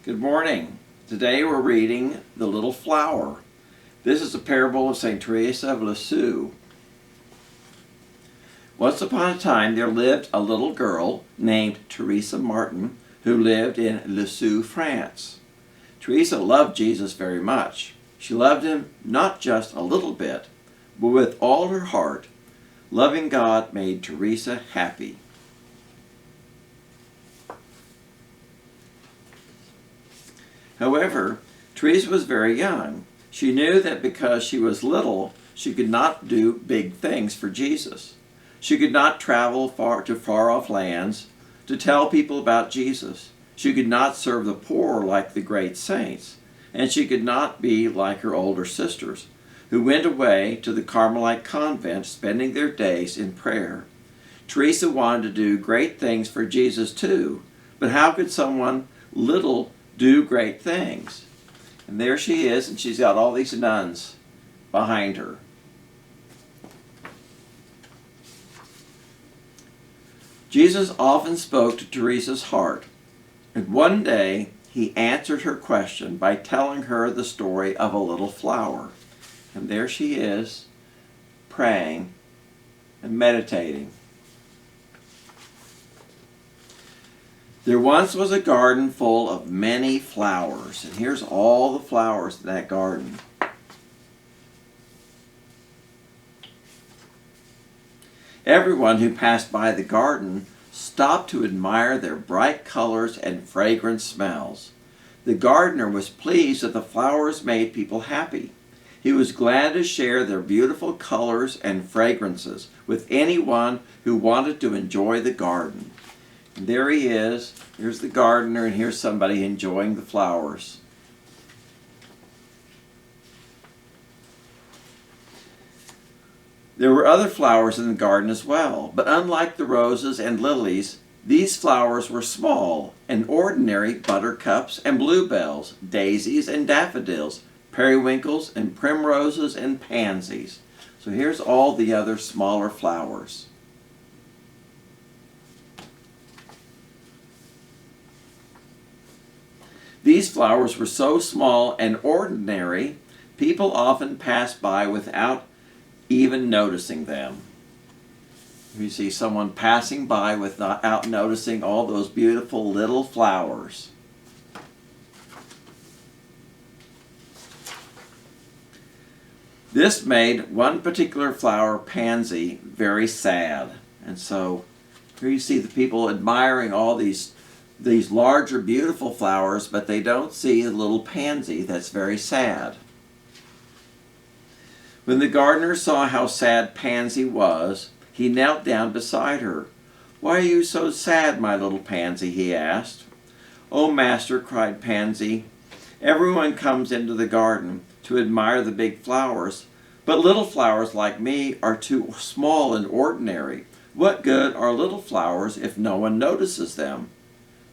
Good morning. Today we're reading The Little Flower. This is a parable of St. Therese of Lisieux. Once upon a time there lived a little girl named Therese Martin who lived in Lisieux, France. Therese loved Jesus very much. She loved him not just a little bit, but with all her heart. Loving God made Therese happy. However, Therese was very young. She knew that because she was little, she could not do big things for Jesus. She could not travel to far-off lands to tell people about Jesus. She could not serve the poor like the great saints, and she could not be like her older sisters, who went away to the Carmelite convent spending their days in prayer. Therese wanted to do great things for Jesus too, but how could someone little do great things? And there she is, and she's got all these nuns behind her. Jesus often spoke to Therese's heart, and one day he answered her question by telling her the story of a little flower. And there she is, praying and meditating. There once was a garden full of many flowers, and here's all the flowers in that garden. Everyone who passed by the garden stopped to admire their bright colors and fragrant smells. The gardener was pleased that the flowers made people happy. He was glad to share their beautiful colors and fragrances with anyone who wanted to enjoy the garden. And there he is. Here's the gardener, and here's somebody enjoying the flowers. There were other flowers in the garden as well, but unlike the roses and lilies, these flowers were small and ordinary buttercups and bluebells, daisies and daffodils, periwinkles and primroses and pansies. So here's all the other smaller flowers. These flowers were so small and ordinary, people often passed by without even noticing them. You see someone passing by without noticing all those beautiful little flowers. This made one particular flower, pansy, very sad. And so here you see the people admiring all these larger, beautiful flowers, but they don't see the little pansy that's very sad. When the gardener saw how sad Pansy was, he knelt down beside her. "Why are you so sad, my little pansy?" he asked. "Oh, master," cried Pansy, "everyone comes into the garden to admire the big flowers, but little flowers like me are too small and ordinary. What good are little flowers if no one notices them?"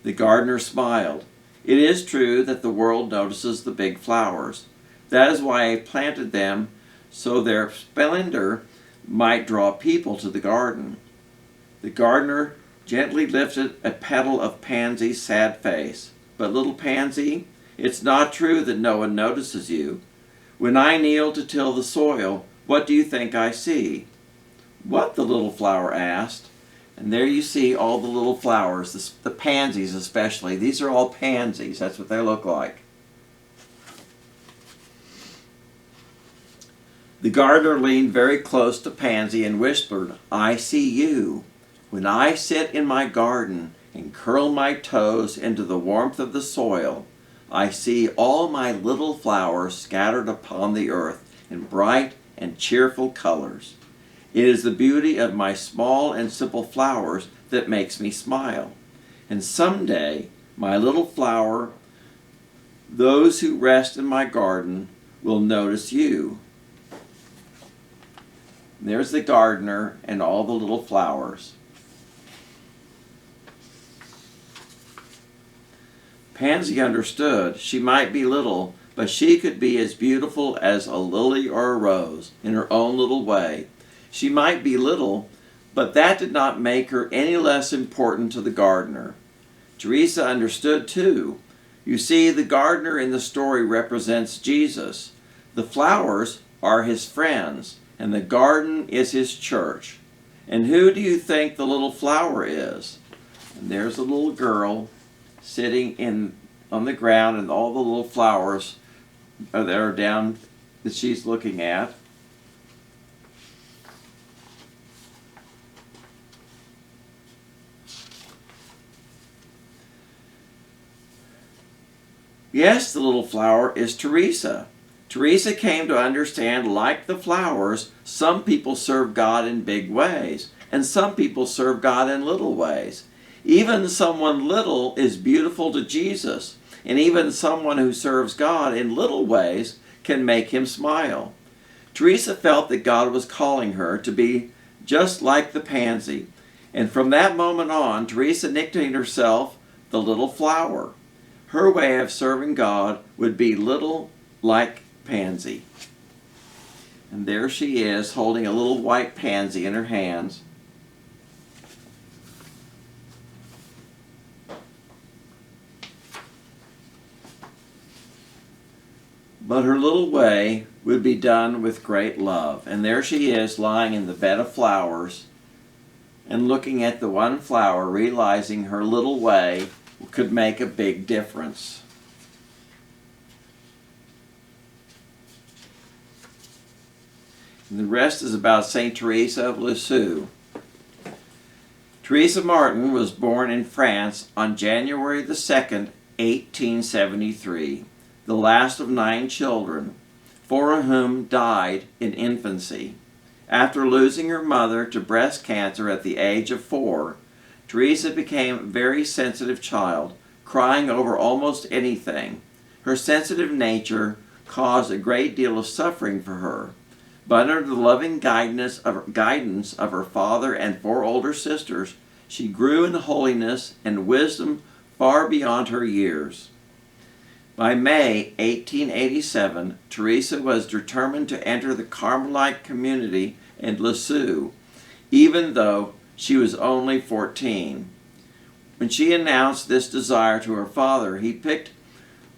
The gardener smiled. "It is true that the world notices the big flowers. That is why I planted them, so their splendor might draw people to the garden." The gardener gently lifted a petal of Pansy's sad face. "But little Pansy, it's not true that no one notices you. When I kneel to till the soil, what do you think I see?" "What?" the little flower asked. And there you see all the little flowers, the pansies especially. These are all pansies. That's what they look like. The gardener leaned very close to Pansy and whispered, "I see you. When I sit in my garden and curl my toes into the warmth of the soil, I see all my little flowers scattered upon the earth in bright and cheerful colors. It is the beauty of my small and simple flowers that makes me smile. And someday, my little flower, those who rest in my garden will notice you." There's the gardener and all the little flowers. Pansy understood. She might be little, but she could be as beautiful as a lily or a rose in her own little way. She might be little, but that did not make her any less important to the gardener. Therese understood too. You see, the gardener in the story represents Jesus. The flowers are his friends, and the garden is his church. And who do you think the little flower is? And there's a little girl sitting on the ground, and all the little flowers that are down that she's looking at. Yes, the little flower is Therese. Therese came to understand, like the flowers, some people serve God in big ways, and some people serve God in little ways. Even someone little is beautiful to Jesus, and even someone who serves God in little ways can make him smile. Therese felt that God was calling her to be just like the pansy, and from that moment on, Therese nicknamed herself the little flower. Her way of serving God would be little like pansy. And there she is, holding a little white pansy in her hands. But her little way would be done with great love. And there she is, lying in the bed of flowers and looking at the one flower, realizing her little way could make a big difference. And the rest is about St. Teresa of Lisieux. Teresa Martin was born in France on January the 2nd, 1873, the last of 9 children, 4 of whom died in infancy. After losing her mother to breast cancer at the age of 4, Teresa became a very sensitive child, crying over almost anything. Her sensitive nature caused a great deal of suffering for her, but under the loving guidance of her father and 4 older sisters, she grew in holiness and wisdom far beyond her years. By May 1887, Teresa was determined to enter the Carmelite community in Lisieux, even though she was only 14. When she announced this desire to her father, he picked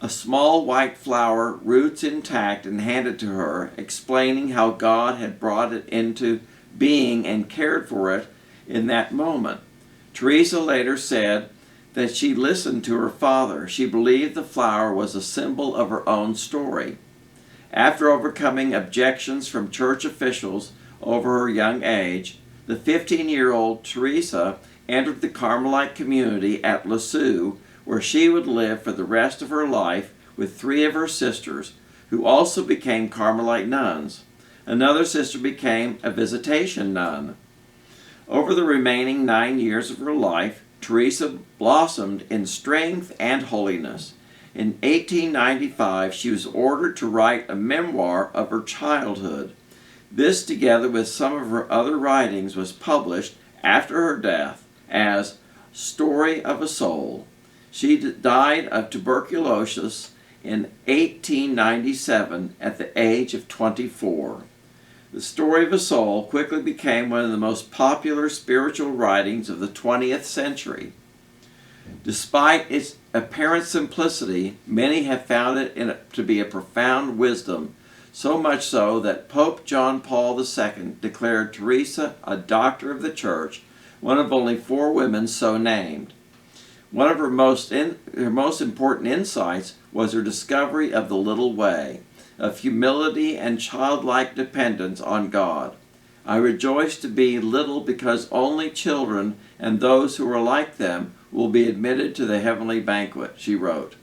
a small white flower, roots intact, and handed it to her, explaining how God had brought it into being and cared for it in that moment. Teresa later said that she listened to her father. She believed the flower was a symbol of her own story. After overcoming objections from church officials over her young age, the 15-year-old Teresa entered the Carmelite community at Lisieux, where she would live for the rest of her life with 3 of her sisters, who also became Carmelite nuns. Another sister became a visitation nun. Over the remaining 9 years of her life, Teresa blossomed in strength and holiness. In 1895, she was ordered to write a memoir of her childhood. This, together with some of her other writings, was published after her death as Story of a Soul. She died of tuberculosis in 1897 at the age of 24. The Story of a Soul quickly became one of the most popular spiritual writings of the 20th century. Despite its apparent simplicity, many have found it to be a profound wisdom, so much so that Pope John Paul II declared Teresa a doctor of the Church, one of only 4 women so named. One of her most important insights was her discovery of the little way, of humility and childlike dependence on God. I rejoice to be little because only children and those who are like them will be admitted to the heavenly banquet, she wrote.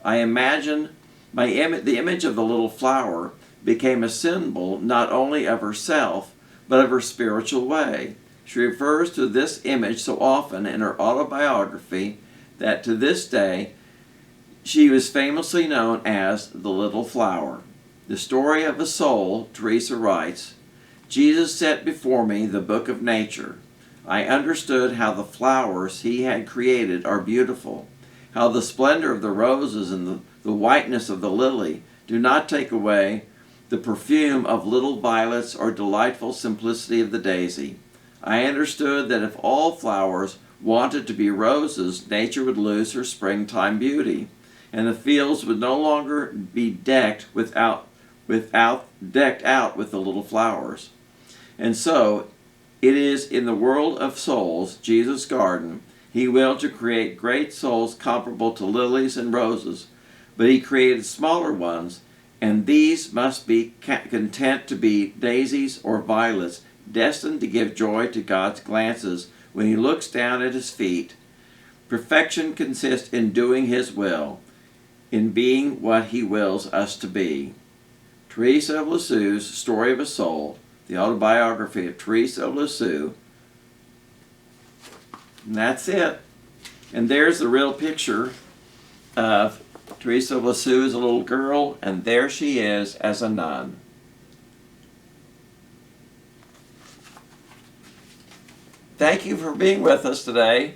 I imagine the image of the little flower became a symbol not only of herself, but of her spiritual way. She refers to this image so often in her autobiography that to this day she was famously known as the Little Flower. The Story of a Soul, Teresa writes, Jesus set before me the book of nature. I understood how the flowers he had created are beautiful, how the splendor of the roses and the whiteness of the lily do not take away the perfume of little violets or delightful simplicity of the daisy. I understood that if all flowers wanted to be roses, nature would lose her springtime beauty, and the fields would no longer be decked out with the little flowers. And so it is in the world of souls, Jesus' garden. He willed to create great souls comparable to lilies and roses, but he created smaller ones, and these must be content to be daisies or violets, destined to give joy to God's glances when he looks down at his feet. Perfection consists in doing his will, in being what he wills us to be. Therese of Lisieux's Story of a Soul, the autobiography of Therese of Lisieux. And that's it. And there's the real picture of Therese of Lisieux as a little girl, and there she is as a nun. Thank you for being with us today.